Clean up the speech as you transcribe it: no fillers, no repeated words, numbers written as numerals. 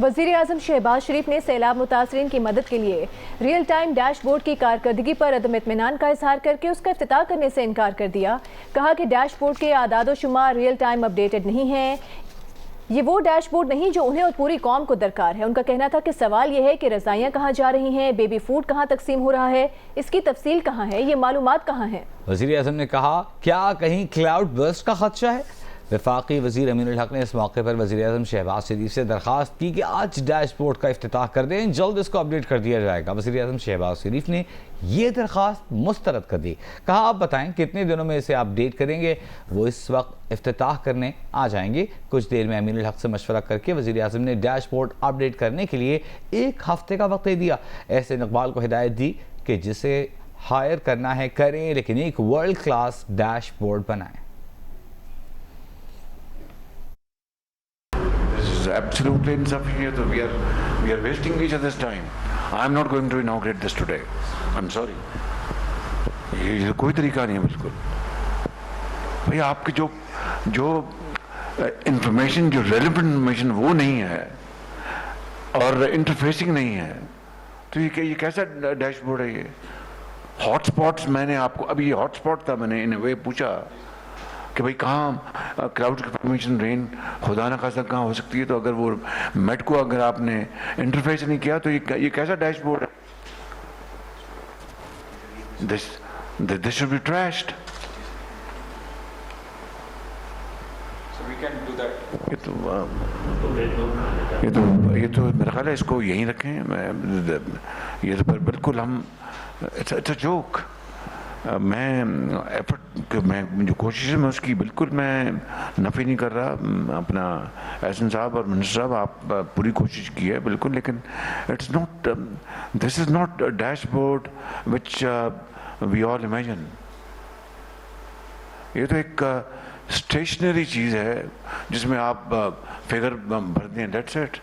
وزیر اعظم شہباز شریف نے سیلاب متاثرین کی مدد کے لیے ریئل ٹائم ڈیش بورڈ کی کارکردگی پر عدم اطمینان کا اظہار کر کے اس کا افتتاح کرنے سے انکار کر دیا۔ کہا کہ ڈیش بورڈ کے اعداد و شمار ریئل ٹائم اپڈیٹڈ نہیں ہیں۔ یہ وہ ڈیش بورڈ نہیں جو انہیں اور پوری قوم کو درکار ہے۔ ان کا کہنا تھا کہ سوال یہ ہے کہ رضائیاں کہاں جا رہی ہیں، بیبی فوڈ کہاں تقسیم ہو رہا ہے، اس کی تفصیل کہاں ہے، یہ معلومات کہاں ہیں۔ وزیر اعظم نے کہا کیا کہیں کلاؤڈ برسٹ کا خدشہ ہے؟ وفاقی وزیر امین الحق نے اس موقع پر وزیر اعظم شہباز شریف سے درخواست کی کہ آج ڈیش بورڈ کا افتتاح کر دیں، جلد اس کو اپڈیٹ کر دیا جائے گا۔ وزیر اعظم شہباز شریف نے یہ درخواست مسترد کر دی۔ کہا آپ بتائیں کتنے دنوں میں اسے اپڈیٹ کریں گے؟ وہ اس وقت افتتاح کرنے آ جائیں گے۔ کچھ دیر میں امین الحق سے مشورہ کر کے وزیر اعظم نے ڈیش بورڈ اپڈیٹ کرنے کے لیے 1 ہفتے کا وقت دے دیا۔ احسن اقبال کو ہدایت دی کہ جسے ہائر کرنا ہے کریں، لیکن ایک ورلڈ کلاس ڈیش بورڈ بنائیں۔ Absolutely insufficient. We are wasting each other's time. I am not going to inaugurate this today. I'm sorry. یہ کوئی طریقہ نہیں ہے بالکل. بھئی آپ کی جو انفارمیشن، جو ریلیونٹ انفارمیشن وہ نہیں ہے اور انٹرفیسنگ نہیں ہے، تو یہ کیسا ڈیش بورڈ ہے؟ یہ ہاٹ سپاٹس، میں نے آپ کو ابھی یہ ہاٹ سپاٹ تھا، میں نے ان وے پوچھا کہ بھئی کہاں کلاؤڈ کی پرمیشن رین خدا نہ خاصہ کہاں ہو سکتی ہے، تو اگر وہ میٹ کو اگر آپ نے انٹرفیس نہیں کیا تو یہ کیسا ڈیش بورڈ ہے؟ This should be trashed. یہ تو میرا خیال ہے اس کو یہیں رکھیں، یہ تو بالکل ہم اٹس اے جوک۔ میں جو کوشش ہے میں اس کی بالکل میں نفی نہیں کر رہا۔ اپنا احسن صاحب اور منسٹر صاحب آپ پوری کوشش کی ہے بالکل، لیکن this is not dashboard which we all imagine. یہ تو ایک اسٹیشنری چیز ہے جس میں آپ فگر بھر دیں، دیٹس اٹ۔